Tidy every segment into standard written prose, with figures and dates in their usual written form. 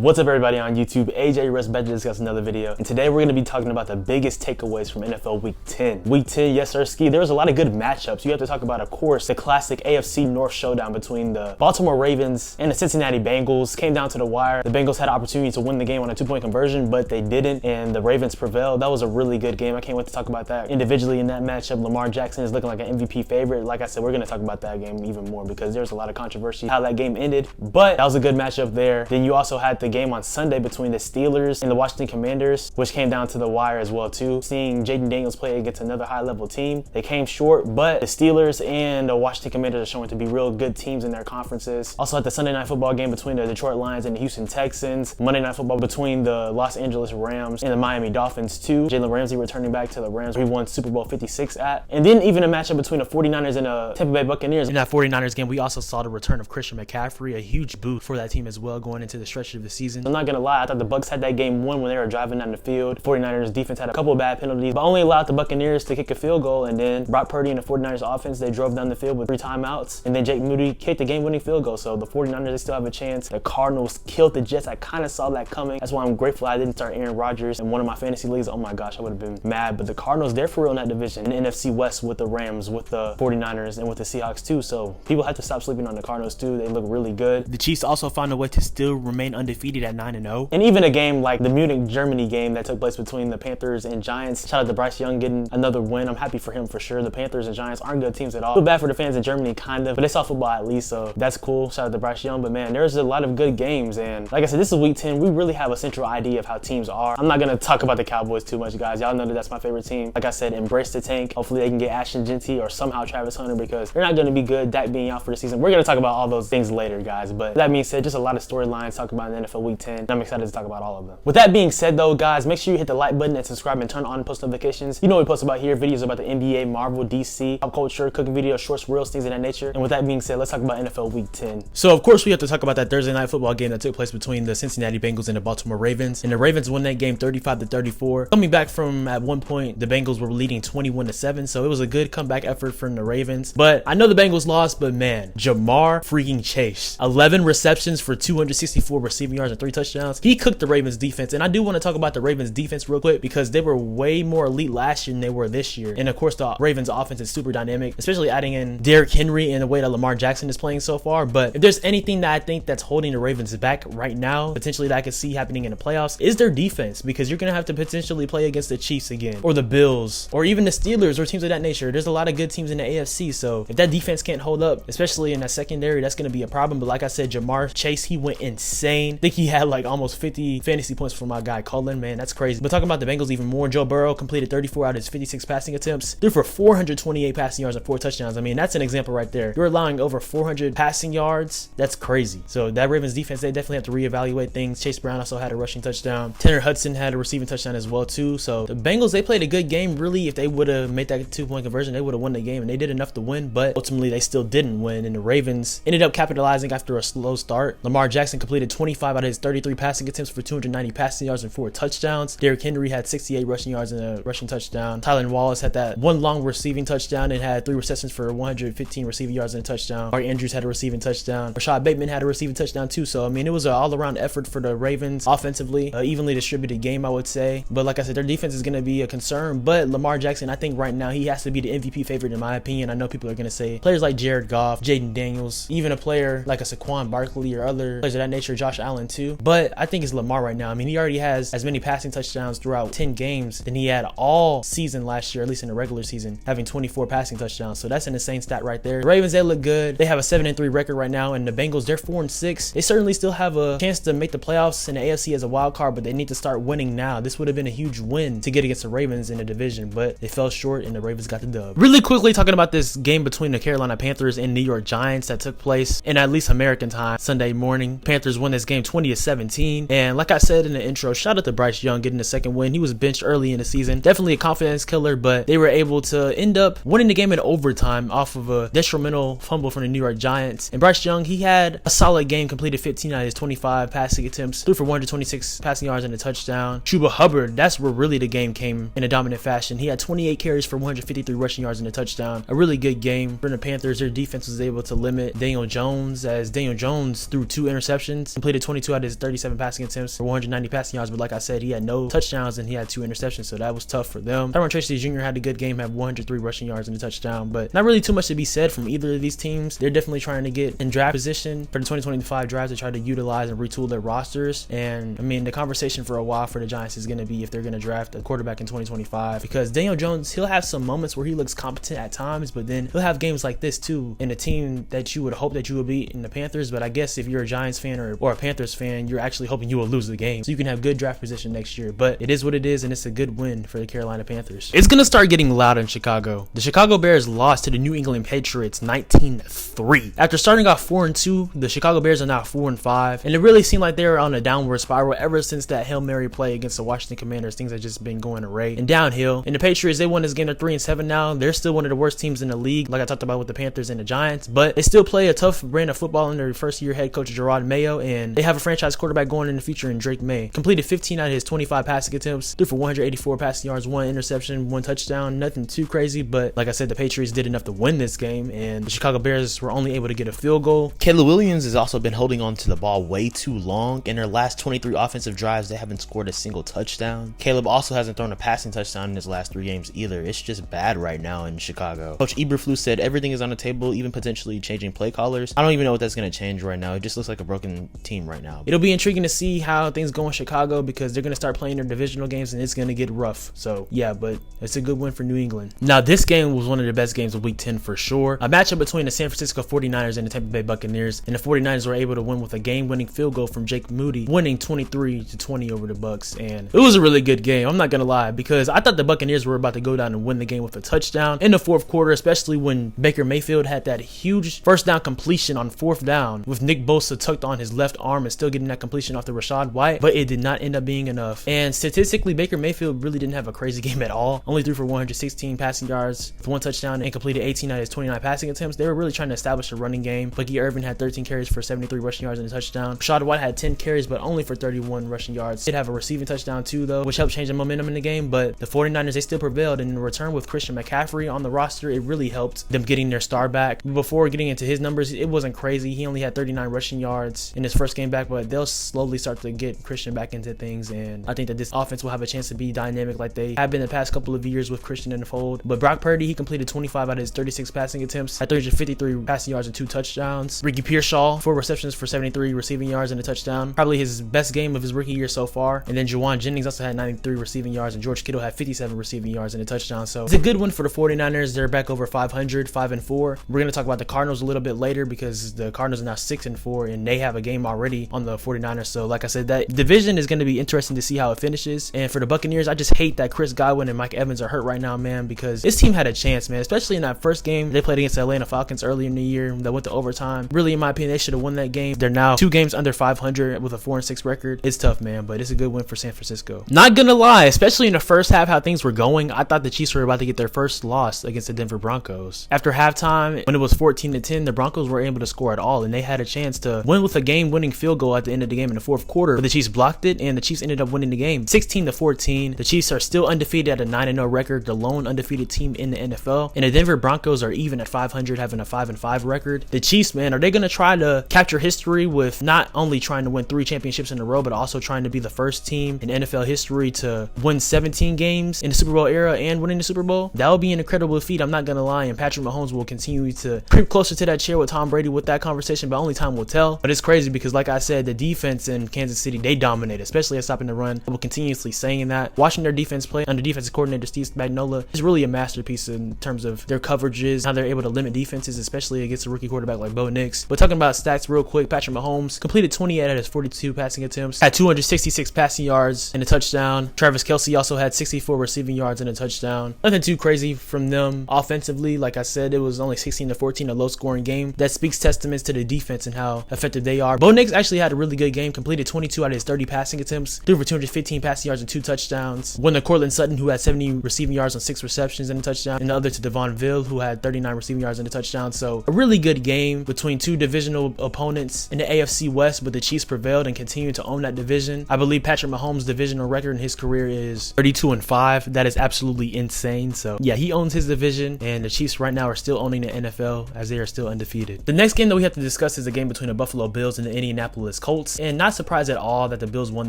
What's up, everybody on YouTube? AJ Russ back to discuss another video, and today we're going to be talking about the biggest takeaways from NFL Week 10. Week 10, yes sir, ski. There was a lot of good matchups. You have to talk about, of course, the classic AFC North showdown between the Baltimore Ravens and the Cincinnati Bengals. Came down to the wire. The Bengals had an opportunity to win the game on a 2-point conversion, but they didn't, and the Ravens prevailed. That was a really good game. I can't wait to talk about that individually in that matchup. Lamar Jackson is looking like an MVP favorite. Like I said, we're going to talk about that game even more because there's a lot of controversy how that game ended, but that was a good matchup there. Then you also had the game on Sunday between the Steelers and the Washington Commanders, which came down to the wire as well too. Seeing Jaden Daniels play against another high-level team, they came short, but the Steelers and the Washington Commanders are showing to be real good teams in their conferences. Also had the Sunday Night Football game between the Detroit Lions and the Houston Texans. Monday Night Football between the Los Angeles Rams and the Miami Dolphins too. Jalen Ramsey returning back to the Rams we won Super Bowl 56 at. And then even a matchup between the 49ers and the Tampa Bay Buccaneers. In that 49ers game, we also saw the return of Christian McCaffrey, a huge boost for that team as well going into the stretch of the season. I'm not gonna lie, I thought the Bucs had that game won when they were driving down the field. 49ers defense had a couple of bad penalties, but only allowed the Buccaneers to kick a field goal, and then Brock Purdy and the 49ers offense, they drove down the field with 3 timeouts, and then Jake Moody kicked the game-winning field goal. So the 49ers, they still have a chance. The Cardinals killed the Jets. I kind of saw that coming. That's why I'm grateful I didn't start Aaron Rodgers in one of my fantasy leagues. Oh my gosh, I would have been mad. But the Cardinals, they're for real in that division. In the NFC West with the Rams, with the 49ers, and with the Seahawks too. So people have to stop sleeping on the Cardinals too. They look really good. The Chiefs also found a way to still remain undefeated at 9-0. And even a game like the Munich, Germany game that took place between the Panthers and Giants. Shout out to Bryce Young getting another win. I'm happy for him for sure. The Panthers and Giants aren't good teams at all. Feel bad for the fans in Germany, kind of, but they saw football at least, so that's cool. Shout out to Bryce Young. But man, there's a lot of good games, and like I said, this is week 10. We really have a central idea of how teams are. I'm not gonna talk about the Cowboys too much, guys. Y'all know that that's my favorite team. Like I said, embrace the tank. Hopefully they can get Ashton Genty or somehow Travis Hunter because they're not gonna be good. Dak being out for the season. We're gonna talk about all those things later, guys. But that being said, just a lot of storylines to talk about in the NFL Week 10. I'm excited to talk about all of them. With that being said though, guys, make sure you hit the like button and subscribe and turn on post notifications. You know what we post about here, videos about the NBA, Marvel, DC, pop culture, cooking videos, shorts, reels, things of that nature. And with that being said, let's talk about NFL Week 10. So of course we have to talk about that Thursday night football game that took place between the Cincinnati Bengals and the Baltimore Ravens. And the Ravens won that game 35-34. Coming back from, at one point, the Bengals were leading 21-7. So it was a good comeback effort from the Ravens. But I know the Bengals lost, but man, Jamar freaking Chase. 11 receptions for 264 receiving yards and 3 touchdowns. He cooked the Ravens defense. And I do want to talk about the Ravens defense real quick because they were way more elite last year than they were this year. And of course, the Ravens offense is super dynamic, especially adding in Derrick Henry and the way that Lamar Jackson is playing so far. But if there's anything that I think that's holding the Ravens back right now, potentially that I could see happening in the playoffs, is their defense, because you're going to have to potentially play against the Chiefs again, or the Bills, or even the Steelers, or teams of that nature. There's a lot of good teams in the AFC. So if that defense can't hold up, especially in that secondary, that's going to be a problem. But like I said, Jamar Chase, he went insane. I think he had like almost 50 fantasy points for my guy Cullen. Man, that's crazy. But talking about the Bengals even more, Joe Burrow completed 34 out of his 56 passing attempts, threw for 428 passing yards and 4 touchdowns. I mean, that's an example right there. You're allowing over 400 passing yards. That's crazy. So that Ravens defense, they definitely have to reevaluate things. Chase Brown also had a rushing touchdown. Tanner Hudson had a receiving touchdown as well too. So the Bengals, they played a good game. Really, if they would have made that 2-point conversion, they would have won the game, and they did enough to win, but ultimately they still didn't win. And the Ravens ended up capitalizing after a slow start. Lamar Jackson completed 25 out of his 33 passing attempts for 290 passing yards and 4 touchdowns. Derrick Henry had 68 rushing yards and a rushing touchdown. Tylan Wallace had that one long receiving touchdown and had 3 receptions for 115 receiving yards and a touchdown. Mark Andrews had a receiving touchdown. Rashad Bateman had a receiving touchdown too. So I mean, it was an all-around effort for the Ravens offensively, evenly distributed game, I would say. But like I said, their defense is going to be a concern. But Lamar Jackson, I think right now he has to be the MVP favorite in my opinion. I know people are going to say players like Jared Goff, Jaden Daniels, even a player like a Saquon Barkley or other players of that nature, Josh Allen too. But I think it's Lamar right now. I mean, he already has as many passing touchdowns throughout 10 games than he had all season last year, at least in the regular season, having 24 passing touchdowns. So that's an insane stat right there. The Ravens, they look good. They have a 7-3 record right now, and the Bengals, they're 4-6. They certainly still have a chance to make the playoffs in the AFC as a wild card, but they need to start winning now. This would have been a huge win to get against the Ravens in the division, but they fell short and the Ravens got the dub. Really quickly talking about this game between the Carolina Panthers and New York Giants that took place in at least American time Sunday morning. Panthers won this game 20-17, and like I said in the intro, shout out to Bryce Young getting the second win. He was benched early in the season. Definitely a confidence killer, but they were able to end up winning the game in overtime off of a detrimental fumble from the New York Giants. And Bryce Young, he had a solid game, completed 15 out of his 25 passing attempts, threw for 126 passing yards and a touchdown. Chuba Hubbard, that's where really the game came in a dominant fashion. He had 28 carries for 153 rushing yards and a touchdown. A really good game for the Panthers. Their defense was able to limit Daniel Jones, as Daniel Jones threw 2 interceptions, completed 22 22 out of his 37 passing attempts for 190 passing yards, but like I said, he had no touchdowns and he had 2 interceptions, so that was tough for them. Tyrone Tracy Jr. had a good game, had 103 rushing yards and a touchdown, but not really too much to be said from either of these teams. They're definitely trying to get in draft position for the 2025 draft to try to utilize and retool their rosters. And I mean, the conversation for a while for the Giants is going to be if they're going to draft a quarterback in 2025, because Daniel Jones, he'll have some moments where he looks competent at times, but then he'll have games like this too in a team that you would hope that you would beat in the Panthers. But I guess if you're a Giants fan or a Panthers fan, you're actually hoping you will lose the game so you can have good draft position next year. But it is what it is, and it's a good win for the Carolina Panthers. It's going to start getting loud in Chicago. The Chicago Bears lost to the New England Patriots 19-3. After starting off 4-2, the Chicago Bears are now 4-5, and it really seemed like they were on a downward spiral ever since that Hail Mary play against the Washington Commanders. Things have just been going array and downhill. And the Patriots, they won this game. They're 3-7 now. They're still one of the worst teams in the league, like I talked about with the Panthers and the Giants, but they still play a tough brand of football under first-year head coach Gerard Mayo, and they have a franchise quarterback going in the future in Drake May. Completed 15 out of his 25 passing attempts, threw for 184 passing yards, 1 interception, 1 touchdown. Nothing too crazy, but like I said, the Patriots did enough to win this game, and the Chicago Bears were only able to get a field goal. Caleb Williams has also been holding on to the ball way too long. In their last 23 offensive drives, they haven't scored a single touchdown. Caleb also hasn't thrown a passing touchdown in his last 3 games either. It's just bad right now in Chicago. Coach Eberflus said everything is on the table, even potentially changing play callers. I don't even know what that's going to change right now. It just looks like a broken team right now. It'll be intriguing to see how things go in Chicago, because they're going to start playing their divisional games and it's going to get rough. So yeah, but it's a good win for New England. Now this game was one of the best games of week 10 for sure. A matchup between the San Francisco 49ers and the Tampa Bay Buccaneers, and the 49ers were able to win with a game-winning field goal from Jake Moody, winning 23-20 over the Bucs. And it was a really good game, I'm not gonna lie, because I thought the Buccaneers were about to go down and win the game with a touchdown in the 4th quarter, especially when Baker Mayfield had that huge first down completion on 4th down with Nick Bosa tucked on his left arm and still getting that completion off to Rachaad White, but it did not end up being enough. And statistically, Baker Mayfield really didn't have a crazy game at all. Only threw for 116 passing yards with 1 touchdown and completed 18 out of his 29 passing attempts. They were really trying to establish a running game. Bucky Irvin had 13 carries for 73 rushing yards and a touchdown. Rachaad White had 10 carries but only for 31 rushing yards. Did have a receiving touchdown too though, which helped change the momentum in the game, but the 49ers, they still prevailed, and in return with Christian McCaffrey on the roster, it really helped them getting their star back. Before getting into his numbers, it wasn't crazy. He only had 39 rushing yards in his first game back, but they'll slowly start to get Christian back into things, and I think that this offense will have a chance to be dynamic like they have been the past couple of years with Christian in the fold. But Brock Purdy, he completed 25 out of his 36 passing attempts, had 353 passing yards and 2 touchdowns. Ricky Pearsall, 4 receptions for 73 receiving yards and a touchdown. Probably his best game of his rookie year so far. And then Juwan Jennings also had 93 receiving yards, and George Kittle had 57 receiving yards and a touchdown. So it's a good one for the 49ers. They're back over 500, 5-4. We're going to talk about the Cardinals a little bit later, because the Cardinals are now 6-4 and they have a game already on the 49ers. So like I said, that division is going to be interesting to see how it finishes. And for the Buccaneers, I just hate that Chris Godwin and Mike Evans are hurt right now, man, because this team had a chance, man, especially in that first game they played against the Atlanta Falcons earlier in the year that went to overtime. Really, in my opinion, they should have won that game. They're now 2 games under 500 with a 4-6 record. It's tough, man, but it's a good win for San Francisco. Not gonna lie, especially in the first half, how things were going, I thought the Chiefs were about to get their first loss against the Denver Broncos. After halftime, when it was 14-10, the Broncos were able to score at all, and they had a chance to win with a game-winning field goal at the end of the game in the 4th quarter, but the Chiefs blocked it, and the Chiefs ended up winning the game 16-14. The Chiefs are still undefeated at a 9-0 record, the lone undefeated team in the NFL, and the Denver Broncos are even at 500, having a 5-5 record. The Chiefs, man, are they going to try to capture history with not only trying to win 3 championships in a row, but also trying to be the first team in NFL history to win 17 games in the Super Bowl era and winning the Super Bowl? That would be an incredible feat, I'm not going to lie, and Patrick Mahomes will continue to creep closer to that chair with Tom Brady with that conversation, but only time will tell. But it's crazy because, like I said, the defense in Kansas City, they dominate, especially at stopping the run. I will continuously saying that. Watching their defense play under defensive coordinator Steve Spagnuolo is really a masterpiece in terms of their coverages, how they're able to limit defenses, especially against a rookie quarterback like Bo Nix. But talking about stats real quick, Patrick Mahomes completed 28 out of his 42 passing attempts, had 266 passing yards and a touchdown. Travis Kelce also had 64 receiving yards and a touchdown. Nothing too crazy from them offensively. Like I said, it was only 16-14, a low-scoring game. That speaks testaments to the defense and how effective they are. Bo Nix actually had a really good game, completed 22 out of his 30 passing attempts, threw for 215 passing yards and 2 touchdowns. One to Cortland Sutton, who had 70 receiving yards on 6 receptions and a touchdown, and the other to Devon Ville, who had 39 receiving yards and a touchdown. So a really good game between 2 divisional opponents in the AFC West, but the Chiefs prevailed and continued to own that division. I believe Patrick Mahomes' divisional record in his career is 32-5. That is absolutely insane. So yeah, he owns his division, and the Chiefs right now are still owning the NFL as they are still undefeated. The next game that we have to discuss is a game between the Buffalo Bills and the Indianapolis Indianapolis Colts. And not surprised at all that the Bills won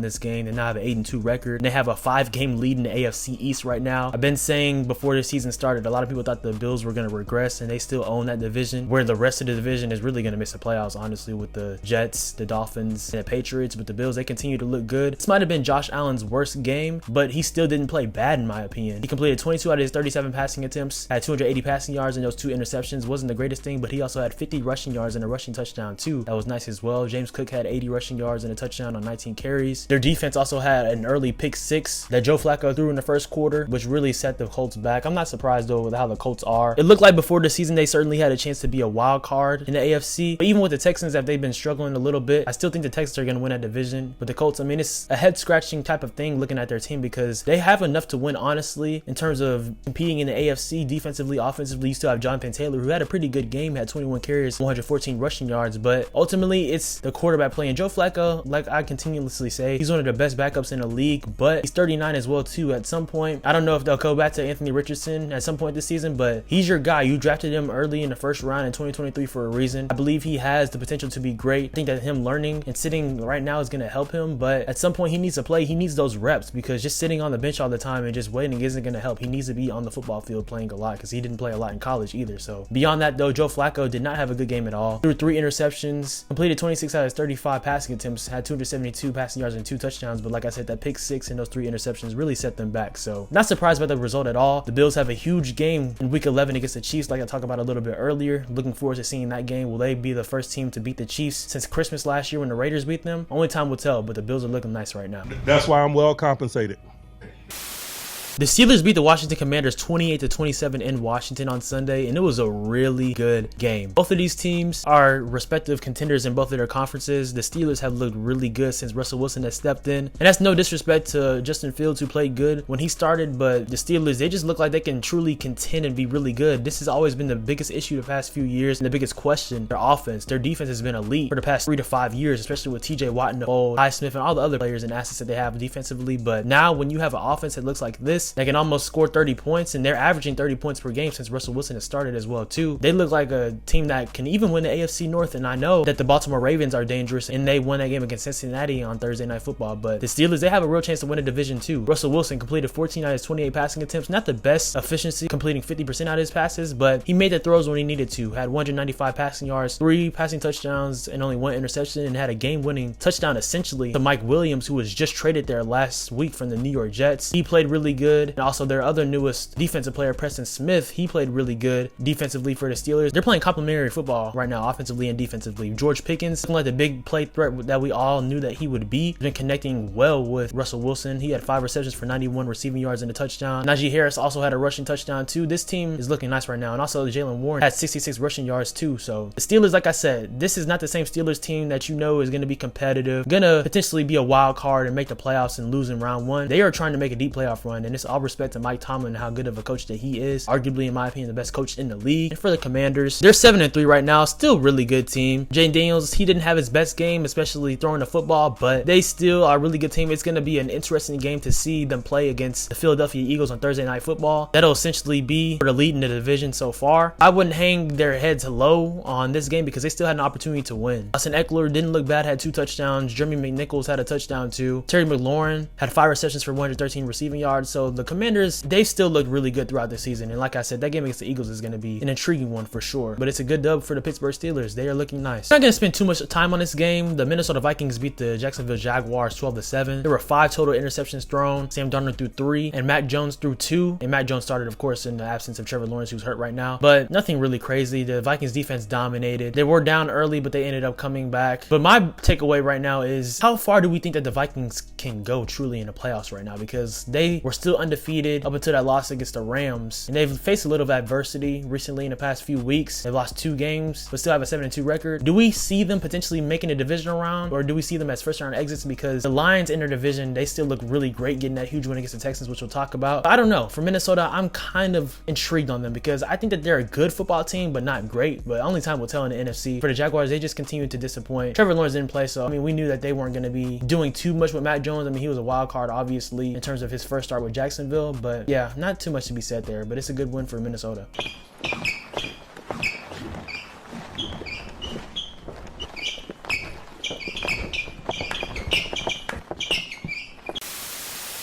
this game. They now have an 8-2 record. And they have a 5-game lead in the AFC East right now. I've been saying before the season started, a lot of people thought the Bills were going to regress, and they still own that division, where the rest of the division is really going to miss the playoffs, honestly, with the Jets, the Dolphins, and the Patriots. But the Bills, they continue to look good. This might have been Josh Allen's worst game, but he still didn't play bad in my opinion. He completed 22 out of his 37 passing attempts, had 280 passing yards, and those 2 interceptions. Wasn't the greatest thing, but he also had 50 rushing yards and a rushing touchdown too. That was nice as well. James Cook had 80 rushing yards and a touchdown on 19 carries. Their defense also had an early pick 6 that Joe Flacco threw in the first quarter, which really set the Colts back. I'm not surprised though with how the Colts are. It looked like before the season they certainly had a chance to be a wild card in the AFC, but even with the Texans, that they've been struggling a little bit, I still think the Texans are going to win that division. But the Colts, I mean, it's a head scratching type of thing looking at their team, because they have enough to win, honestly, in terms of competing in the AFC defensively. Offensively, you still have Jonathan Taylor, who had a pretty good game, had 21 carries, 114 rushing yards, but ultimately it's the quarterback play. And Joe Flacco, like I continuously say, he's one of the best backups in the league, but he's 39 as well too. At some point, I don't know if they'll go back to Anthony Richardson at some point this season, but he's your guy. You drafted him early in the first round in 2023 for a reason. I believe he has the potential to be great. I think that him learning and sitting right now is going to help him, but at some point he needs to play. He needs those reps, because just sitting on the bench all the time and just waiting isn't going to help. He needs to be on the football field playing a lot, because he didn't play a lot in college either. So beyond that though, Joe Flacco did not have a good game at all. Threw 3 interceptions, completed 26 out of his 35 passing attempts, had 272 passing yards and 2 touchdowns, but like I said, that pick 6 and those 3 interceptions really set them back. So not surprised by the result at all. The Bills have a huge game in week 11 against the Chiefs, like I talked about a little bit earlier. Looking forward to seeing that game. Will they be the first team to beat the Chiefs since Christmas last year when the Raiders beat them? Only time will tell, but the Bills are looking nice right now. That's why I'm well compensated. The Steelers beat the Washington Commanders 28-27 in Washington on Sunday, and it was a really good game. Both of these teams are respective contenders in both of their conferences. The Steelers have looked really good since Russell Wilson has stepped in, and that's no disrespect to Justin Fields, who played good when he started, but the Steelers, they just look like they can truly contend and be really good. This has always been the biggest issue the past few years, and the biggest question. Their offense, their defense has been elite for the past 3 to 5 years, especially with TJ Watt in the fold, Highsmith, and all the other players and assets that they have defensively. But now when you have an offense that looks like this, they can almost score 30 points, and they're averaging 30 points per game since Russell Wilson has started as well too. They look like a team that can even win the AFC North, and I know that the Baltimore Ravens are dangerous, and they won that game against Cincinnati on Thursday Night Football, but the Steelers, they have a real chance to win a division too. Russell Wilson completed 14 out of his 28 passing attempts. Not the best efficiency, completing 50% out of his passes, but he made the throws when he needed to. Had 195 passing yards, 3 passing touchdowns, and only 1 interception, and had a game-winning touchdown essentially to Mike Williams, who was just traded there last week from the New York Jets. He played really good, and also their other newest defensive player, Preston Smith, he played really good defensively for the Steelers. They're playing complementary football right now, offensively and defensively. George Pickens, looking like the big play threat that we all knew that he would be, been connecting well with Russell Wilson. He had 5 receptions for 91 receiving yards and a touchdown. Najee Harris also had a rushing touchdown too. This team is looking nice right now, and also Jalen Warren had 66 rushing yards too. So the Steelers, like I said, this is not the same Steelers team that you know is going to be competitive, going to potentially be a wild card and make the playoffs and lose in round 1. They are trying to make a deep playoff run, and it's all respect to Mike Tomlin and how good of a coach that he is. Arguably, in my opinion, the best coach in the league. And for the Commanders, they're 7-3 right now. Still really good team. Jane Daniels, he didn't have his best game, especially throwing the football, but they still are a really good team. It's going to be an interesting game to see them play against the Philadelphia Eagles on Thursday Night Football. That'll essentially be for the lead in the division so far. I wouldn't hang their heads low on this game because they still had an opportunity to win. Austin Eckler didn't look bad, had 2 touchdowns. Jeremy McNichols had a touchdown too. Terry McLaurin had 5 receptions for 113 receiving yards. So the Commanders, they still looked really good throughout the season. And like I said, that game against the Eagles is going to be an intriguing one for sure. But it's a good dub for the Pittsburgh Steelers. They are looking nice. I'm not going to spend too much time on this game. The Minnesota Vikings beat the Jacksonville Jaguars 12-7. There were 5 total interceptions thrown. Sam Darnold threw 3 and Mac Jones threw 2. And Mac Jones started, of course, in the absence of Trevor Lawrence, who's hurt right now. But nothing really crazy. The Vikings defense dominated. They were down early, but they ended up coming back. But my takeaway right now is, how far do we think that the Vikings can go truly in the playoffs right now? Because they were still undefeated up until that loss against the Rams. And they've faced a little of adversity recently in the past few weeks. They've lost 2 games, but still have a 7-2 record. Do we see them potentially making a divisional round, or do we see them as first round exits? Because the Lions in their division, they still look really great, getting that huge win against the Texans, which we'll talk about. I don't know. For Minnesota, I'm kind of intrigued on them because I think that they're a good football team, but not great. But only time will tell in the NFC. For the Jaguars, they just continue to disappoint. Trevor Lawrence didn't play, so I mean, we knew that they weren't going to be doing too much with Mac Jones. I mean, he was a wild card, obviously, in terms of his first start with Jacksonville. But yeah, not too much to be said there, but it's a good win for Minnesota.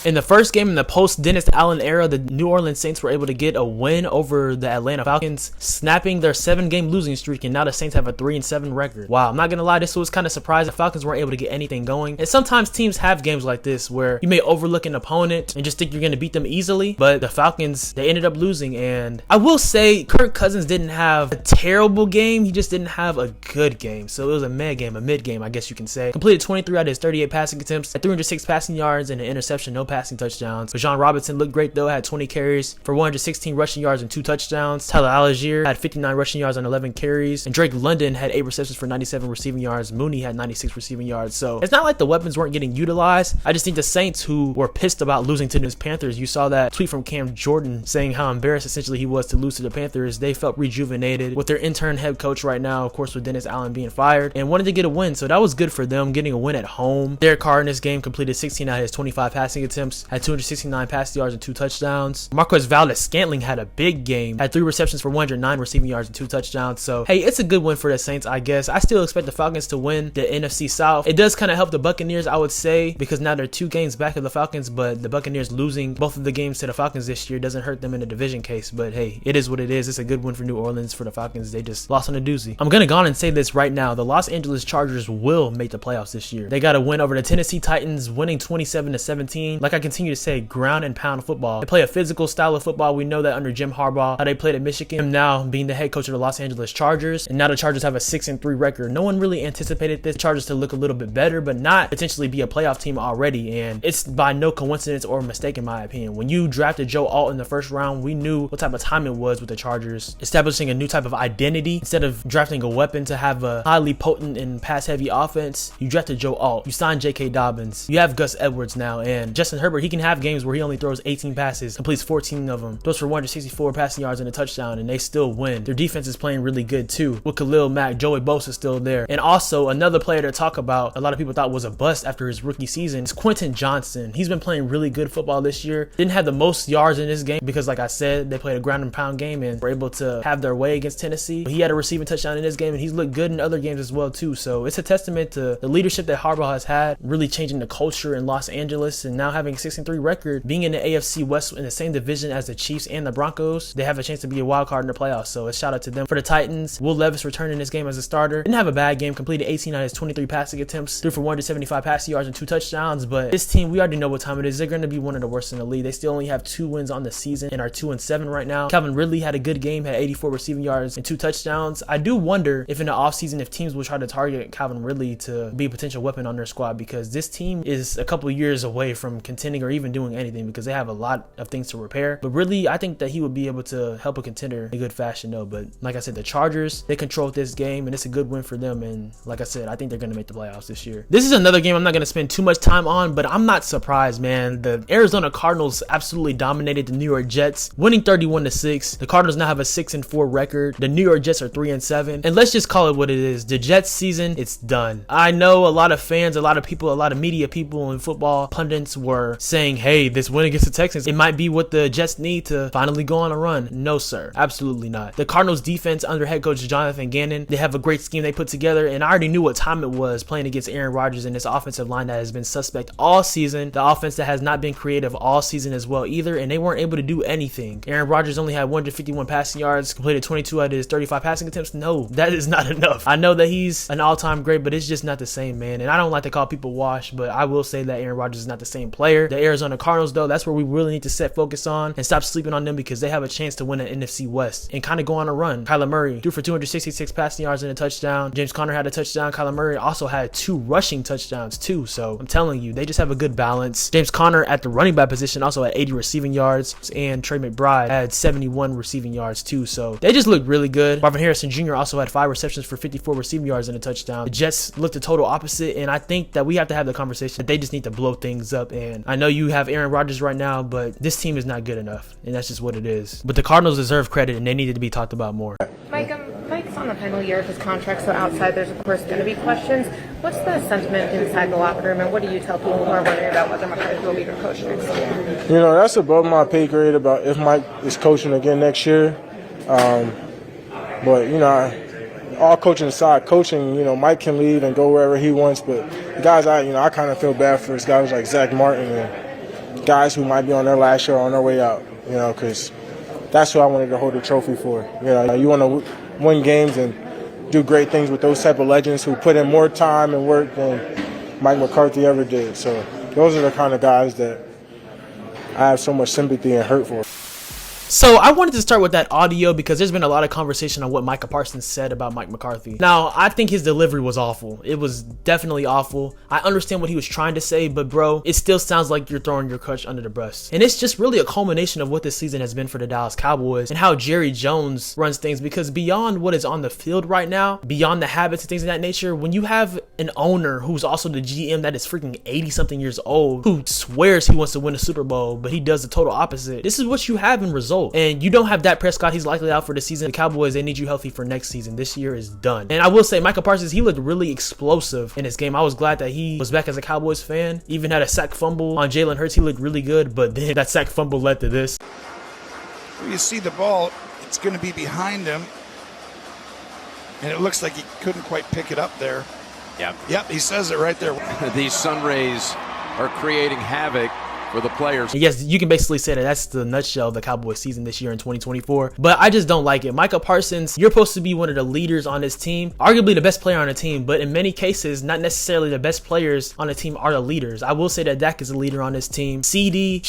In the first game in the post-Dennis Allen era, the New Orleans Saints were able to get a win over the Atlanta Falcons, snapping their 7-game losing streak, and now the Saints have a 3-7 record. Wow, I'm not gonna lie, this was kind of surprising. The Falcons weren't able to get anything going, and sometimes teams have games like this where you may overlook an opponent and just think you're gonna beat them easily, but the Falcons, they ended up losing. And I will say Kirk Cousins didn't have a terrible game, he just didn't have a good game. So it was a mid game, I guess you can say. Completed 23 out of his 38 passing attempts, had 306 passing yards and an interception, no passing touchdowns. Bijan Robinson looked great though, had 20 carries for 116 rushing yards and 2 touchdowns. Tyler Algier had 59 rushing yards on 11 carries, and Drake London had 8 receptions for 97 receiving yards. Mooney had 96 receiving yards. So it's not like the weapons weren't getting utilized. I just think the Saints, who were pissed about losing to the Panthers, you saw that tweet from Cam Jordan saying how embarrassed essentially he was to lose to the Panthers. They felt rejuvenated with their intern head coach right now, of course, with Dennis Allen being fired, and wanted to get a win. So that was good for them, getting a win at home. Derek Carr in this game completed 16 out of his 25 passing attempts, had 269 passing yards and 2 touchdowns. Marquez Valdes-Scantling had a big game, had 3 receptions for 109 receiving yards and 2 touchdowns. So hey, it's a good win for the Saints, I guess. I still expect the Falcons to win the NFC South. It does kind of help the Buccaneers, I would say, because now they're 2 games back of the Falcons, but the Buccaneers losing both of the games to the Falcons this year doesn't hurt them in a division case. But hey, it is what it is. It's a good win for New Orleans. For the Falcons, they just lost on a doozy. I'm gonna go on and say this right now, the Los Angeles Chargers will make the playoffs this year. They got a win over the Tennessee Titans, winning 27-17. Like I continue to say, ground and pound football. They play a physical style of football. We know that under Jim Harbaugh, how they played at Michigan. Him now being the head coach of the Los Angeles Chargers, and now the Chargers have a 6-3 record. No one really anticipated this Chargers to look a little bit better, but not potentially be a playoff team already. And it's by no coincidence or mistake, in my opinion. When you drafted Joe Alt in the first round, we knew what type of time it was with the Chargers, establishing a new type of identity. Instead of drafting a weapon to have a highly potent and pass-heavy offense, you drafted Joe Alt. You signed J.K. Dobbins. You have Gus Edwards now, and Justin Herbert, he can have games where he only throws 18 passes, completes 14 of them, throws for 164 passing yards and a touchdown, and they still win. Their defense is playing really good too, with Khalil Mack, Joey Bosa still there. And also another player to talk about, a lot of people thought was a bust after his rookie season, is Quentin Johnson. He's been playing really good football this year. Didn't have the most yards in this game because, like I said, they played a ground and pound game and were able to have their way against Tennessee. He had a receiving touchdown in this game, and he's looked good in other games as well too. So it's a testament to the leadership that Harbaugh has had, really changing the culture in Los Angeles, and now having a 6-3 record, being in the AFC West in the same division as the Chiefs and the Broncos. They have a chance to be a wild card in the playoffs, so a shout out to them. For the Titans, Will Levis returned in this game as a starter. Didn't have a bad game, completed 18 out of his 23 passing attempts, threw for 175 passing yards and 2 touchdowns. But this team, we already know what time it is. They're going to be one of the worst in the league. They still only have 2 wins on the season and are 2-7 right now. Calvin Ridley had a good game, had 84 receiving yards and 2 touchdowns. I do wonder if in the offseason, if teams will try to target Calvin Ridley to be a potential weapon on their squad, because this team is a couple years away from contending or even doing anything because they have a lot of things to repair. But Ridley, I think that he would be able to help a contender in a good fashion though. But like I said, the Chargers, they control this game, and it's a good win for them. And like I said, I think they're going to make the playoffs this year. This is another game I'm not going to spend too much time on, but I'm not surprised, man. The Arizona Cardinals absolutely dominated the New York Jets, winning 31-6. The Cardinals now have a 6-4 record. The New York Jets are 3-7. And let's just call it what it is. The Jets season, it's done. I know a lot of fans, a lot of people, a lot of media people and football pundits were saying, hey, this win against the Texans, it might be what the Jets need to finally go on a run. No, sir. Absolutely not. The Cardinals defense under head coach Jonathan Gannon, they have a great scheme they put together, and I already knew what time it was playing against Aaron Rodgers and this offensive line that has been suspect all season. The offense that has not been creative all season as well either, and they weren't able to do anything. Aaron Rodgers only had 151 passing yards, completed 22 out of his 35 passing attempts. No, that is not enough. I know that he's an all-time great, but it's just not the same, man. And I don't like to call people washed, but I will say that Aaron Rodgers is not the same player. The Arizona Cardinals, though, that's where we really need to set focus on and stop sleeping on them, because they have a chance to win an NFC West and kind of go on a run. Kyler Murray threw for 266 passing yards and a touchdown. James Conner had a touchdown. Kyler Murray also had 2 rushing touchdowns too. So I'm telling you, they just have a good balance. James Conner at the running back position also had 80 receiving yards, and Trey McBride had 71 receiving yards too. So they just looked really good. Marvin Harrison Jr. also had 5 receptions for 54 receiving yards and a touchdown. The Jets looked the total opposite, and I think that we have to have the conversation that they just need to blow things up. And I know you have Aaron Rodgers right now, but this team is not good enough, and that's just what it is. But the Cardinals deserve credit, and they needed to be talked about more. Mike's on the final year of his contract, so outside there's of course going to be questions. What's the sentiment inside the locker room, and what do you tell people who are wondering about whether McCarthy will be your coach next year? You know, that's above my pay grade about if Mike is coaching again next year. But, you know, all coaching aside, coaching, you know, Mike can leave and go wherever he wants. But the guys, I kind of feel bad for. Guys like Zach Martin and guys who might be on their last year or on their way out, because that's who I wanted to hold the trophy for. You want to win games and do great things with those type of legends who put in more time and work than Mike McCarthy ever did. So those are the kind of guys that I have so much sympathy and hurt for. So I wanted to start with that audio because there's been a lot of conversation on what Micah Parsons said about Mike McCarthy. Now, I think his delivery was awful. It was definitely awful. I understand what he was trying to say, but bro, it still sounds like you're throwing your coach under the bus. And it's just really a culmination of what this season has been for the Dallas Cowboys and how Jerry Jones runs things, because beyond what is on the field right now, beyond the habits and things of that nature, when you have an owner who's also the GM that is freaking 80-something years old, who swears he wants to win a Super Bowl, but he does the total opposite, this is what you have in result. And you don't have Dak Prescott. He's likely out for the season. The Cowboys, they need you healthy for next season. This year is done. And I will say, Micah Parsons, he looked really explosive in this game. I was glad that he was back as a Cowboys fan. Even had a sack fumble on Jalen Hurts. He looked really good, but then that sack fumble led to this. You see the ball, it's going to be behind him. And it looks like he couldn't quite pick it up there. Yep, he says it right there. These sun rays are creating havoc for the players. Yes, you can basically say that that's the nutshell of the Cowboys season this year in 2024. But I just don't like it. Micah Parsons, you're supposed to be one of the leaders on this team, arguably the best player on the team, but in many cases, not necessarily the best players on the team are the leaders. I will say that Dak is a leader on this team. CD,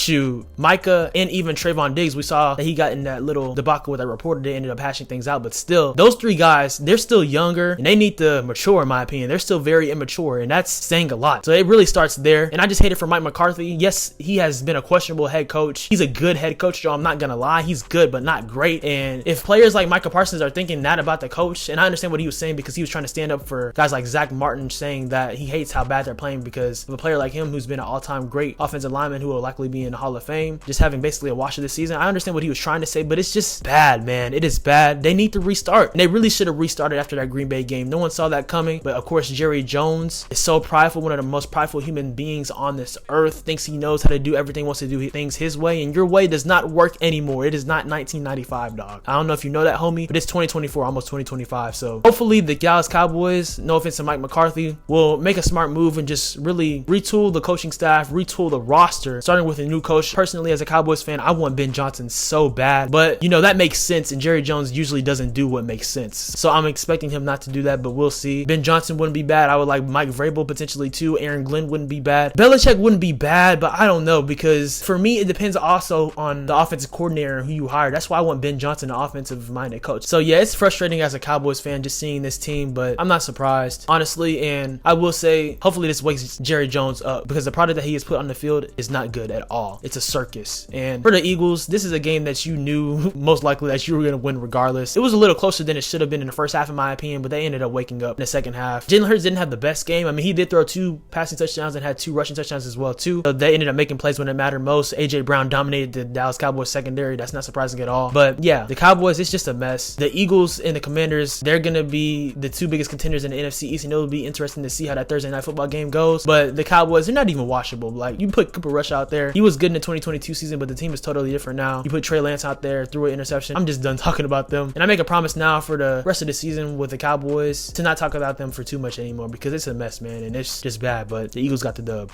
Micah, and even Trayvon Diggs, we saw that he got in that little debacle with that reporter. They ended up hashing things out, but still, those three guys, they're still younger and they need to mature, in my opinion. They're still very immature, and that's saying a lot. So it really starts there. And I just hate it for Mike McCarthy. Yes, he has been a questionable head coach. He's a good head coach, Joe. I'm not gonna lie. He's good, but not great. And if players like Micah Parsons are thinking that about the coach, and I understand what he was saying because he was trying to stand up for guys like Zach Martin, saying that he hates how bad they're playing because of a player like him who's been an all-time great offensive lineman who will likely be in the Hall of Fame, just having basically a wash of this season. I understand what he was trying to say, but it's just bad, man. It is bad. They need to restart. And they really should have restarted after that Green Bay game. No one saw that coming. But of course, Jerry Jones is so prideful, one of the most prideful human beings on this earth, thinks he knows how to do everything, wants to do things his way, and your way does not work anymore. It is not 1995, dog. I don't know if you know that, homie, but it's 2024, almost 2025. So hopefully the Dallas Cowboys, no offense to Mike McCarthy, will make a smart move and just really retool the coaching staff, retool the roster, starting with a new coach. Personally, as a Cowboys fan, I want Ben Johnson so bad, but that makes sense, and Jerry Jones usually doesn't do what makes sense. So I'm expecting him not to do that, but we'll see. Ben Johnson wouldn't be bad. I would like Mike Vrabel potentially too. Aaron Glenn wouldn't be bad. Belichick wouldn't be bad, but I don't know, because for me, it depends also on the offensive coordinator who you hire. That's why I want Ben Johnson, the offensive-minded coach. So yeah, it's frustrating as a Cowboys fan just seeing this team, but I'm not surprised, honestly. And I will say, hopefully this wakes Jerry Jones up, because the product that he has put on the field is not good at all. It's a circus. And for the Eagles, this is a game that you knew most likely that you were going to win regardless. It was a little closer than it should have been in the first half, in my opinion, but they ended up waking up in the second half. Jalen Hurts didn't have the best game. I mean, he did throw 2 passing touchdowns and had 2 rushing touchdowns as well too. So they ended up making plays when it mattered most. AJ Brown dominated the Dallas Cowboys secondary. That's not surprising at all. But yeah, the Cowboys, it's just a mess. The Eagles and the Commanders, they're going to be the 2 biggest contenders in the NFC East, and it'll be interesting to see how that Thursday night football game goes. But the Cowboys, they're not even washable. Like, you put Cooper Rush out there. He was good in the 2022 season, but the team is totally different now. You put Trey Lance out there, threw an interception. I'm just done talking about them. And I make a promise now for the rest of the season with the Cowboys to not talk about them for too much anymore, because it's a mess, man, and it's just bad. But the Eagles got the dub.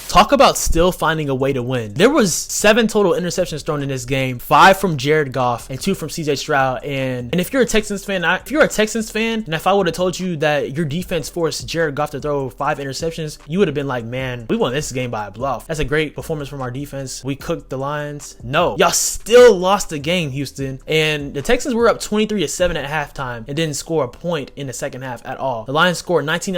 Talk about still finding a way to win. There was 7 total interceptions thrown in this game, 5 from Jared Goff and 2 from CJ Stroud. And if you're a Texans fan, and if I would have told you that your defense forced Jared Goff to throw 5 interceptions, you would have been like, man, we won this game by a bluff. That's a great performance from our defense. We cooked the Lions. No, y'all still lost the game, Houston. And the Texans were up 23-7 at halftime and didn't score a point in the second half at all. The Lions scored 19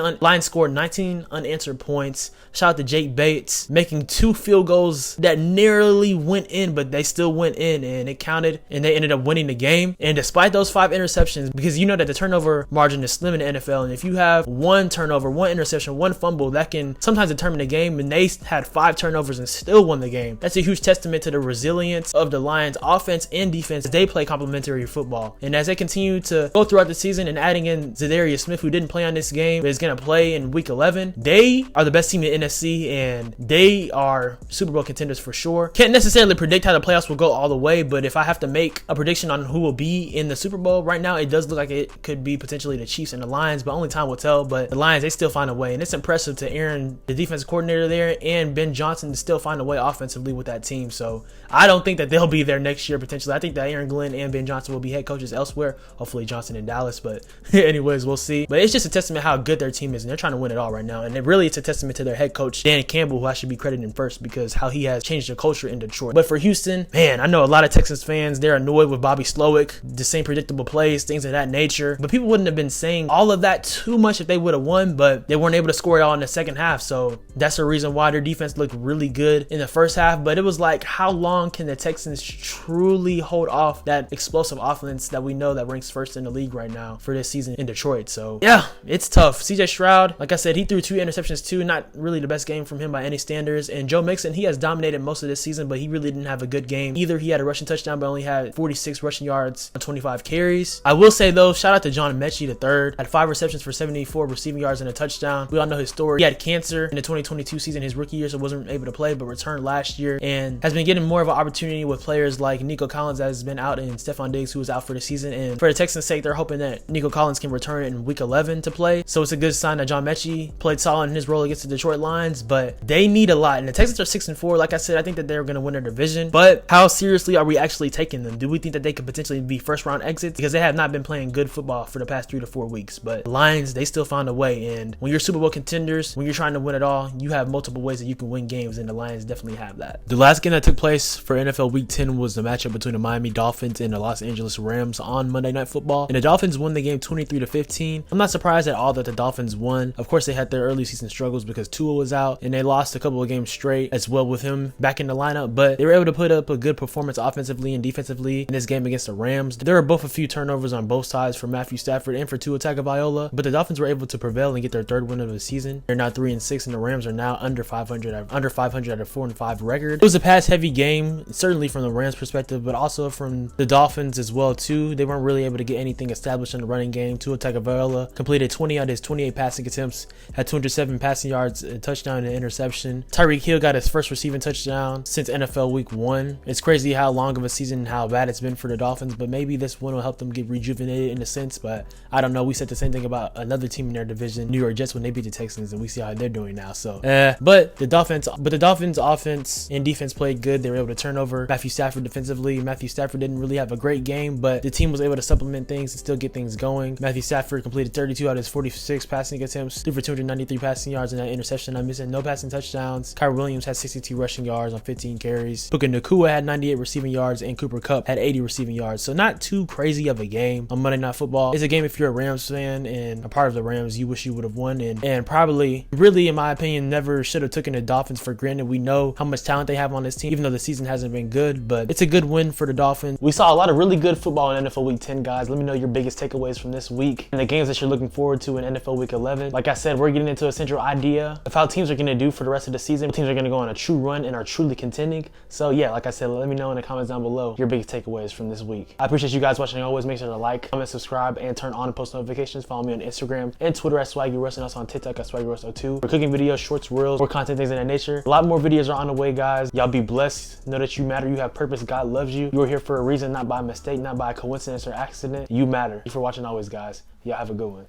unanswered points. Shout out to Jake Bates, making 2 field goals that narrowly went in, but they still went in and it counted, and they ended up winning the game. And despite those 5 interceptions, because you know that the turnover margin is slim in the NFL, and if you have 1 turnover, 1 interception, 1 fumble, that can sometimes determine the game, and they had 5 turnovers and still won the game. That's a huge testament to the resilience of the Lions offense and defense. They play complementary football, and as they continue to go throughout the season, and adding in Zadarius Smith, who didn't play on this game but is going to play in week 11, they are the best team in the NFC, and they are Super Bowl contenders for sure. Can't necessarily predict how the playoffs will go all the way, but if I have to make a prediction on who will be in the Super Bowl right now, it does look like it could be potentially the Chiefs and the Lions, but only time will tell. But the Lions, they still find a way, and it's impressive to Aaron, the defensive coordinator there, and Ben Johnson to still find a way offensively with that team. So I don't think that they'll be there next year potentially. I think that Aaron Glenn and Ben Johnson will be head coaches elsewhere, hopefully Johnson in Dallas, but anyways, we'll see. But it's just a testament how good their team is, and they're trying to win it all right now. And it's a testament to their head coach, Dan Campbell, who I should be crediting first because how he has changed the culture in Detroit. But for Houston, man, I know a lot of Texans fans, they're annoyed with Bobby Slowick, the same predictable plays, things of that nature. But people wouldn't have been saying all of that too much if they would have won, but they weren't able to score it all in the second half. So that's the reason why their defense looked really good in the first half. But it was like, how long can the Texans truly hold off that explosive offense that we know that ranks first in the league right now for this season in Detroit? So yeah, it's tough. CJ Stroud, like I said, he threw 2 interceptions too. Not really the best game from him by any standards. And Joe Mixon, he has dominated most of this season, but he really didn't have a good game either. He had a rushing touchdown, but only had 46 rushing yards on 25 carries. I will say though, shout out to John Mechie III. Had 5 receptions for 74 receiving yards and a touchdown. We all know his story. He had cancer in the 2022 season, his rookie year, so wasn't able to play, but returned last year and has been getting more of an opportunity with players like Nico Collins that has been out and Stephon Diggs, who was out for the season. And for the Texans' sake, they're hoping that Nico Collins can return in week 11 to play. So it's a good sign that John Mechie played solid in his role against the Detroit Lions, but they need a lot. And the Texans are 6-4. Like I said, I think that they're going to win their division, but how seriously are we actually taking them? Do we think that they could potentially be first round exits? Because they have not been playing good football for the past 3 to 4 weeks, but the Lions, they still found a way. And when you're Super Bowl contenders, when you're trying to win it all, you have multiple ways that you can win games, and the Lions definitely have that. The last game that took place for NFL Week 10 was the matchup between the Miami Dolphins and the Los Angeles Rams on Monday Night Football, and the Dolphins won the game 23-15. I'm not surprised at all that the Dolphins won. Of course, they had their early season struggles because Tua was out, and they lost a couple of games straight as well with him back in the lineup, but they were able to put up a good performance offensively and defensively in this game against the Rams. There were both a few turnovers on both sides for Matthew Stafford and for Tua Tagovailoa, but the Dolphins were able to prevail and get their 3rd win of the season. They're now 3-6, and the Rams are now under 500 at a 4-5 record. It was a pass-heavy game, certainly from the Rams' perspective, but also from the Dolphins as well too. They weren't really able to get anything established in the running game. Tua Tagovailoa completed 20 out of his 28 passing attempts, had 207 passing yards, a touchdown and an interception. Tyreek Hill got his first receiving touchdown since NFL Week 1. It's crazy how long of a season and how bad it's been for the Dolphins, but maybe this one will help them get rejuvenated in a sense, but I don't know. We said the same thing about another team in their division, New York Jets, when they beat the Texans, and we see how they're doing now. So but the Dolphins offense and defense played good. They were able to turn over Matthew Stafford defensively. Matthew Stafford didn't really have a great game, but the team was able to supplement things and still get things going. Matthew Stafford completed 32 out of his 46 passing attempts, threw for 293 passing yards and that interception. I'm missing no passing touchdowns. Kyrie Williams had 62 rushing yards on 15 carries. Puka Nacua had 98 receiving yards, and Cooper Kupp had 80 receiving yards. So not too crazy of a game on Monday Night Football. It's a game if you're a Rams fan and a part of the Rams, you wish you would have won, and probably, really in my opinion, never should have taken the Dolphins for granted. We know how much talent they have on this team, even though the season hasn't been good, but it's a good win for the Dolphins. We saw a lot of really good football in NFL Week 10, guys. Let me know your biggest takeaways from this week and the games that you're looking forward to in NFL Week 11. Like I said, we're getting into a central idea of how teams are going to do for the rest of the season. Teams are going to go on a true run and are truly contending. So yeah, like I said, let me know in the comments down below your biggest takeaways from this week. I appreciate you guys watching. Always make sure to like, comment, subscribe, and turn on post notifications. Follow me on Instagram and Twitter at SwaggyRuss, and also on TikTok at SwaggyRuss02 for cooking videos, shorts, reels, more content, things of that nature. A lot more videos are on the way, guys. Y'all be blessed. Know that you matter. You have purpose. God loves you. You are here for a reason, not by mistake, not by coincidence or accident. You matter. Thank you for watching always, guys. Y'all have a good one.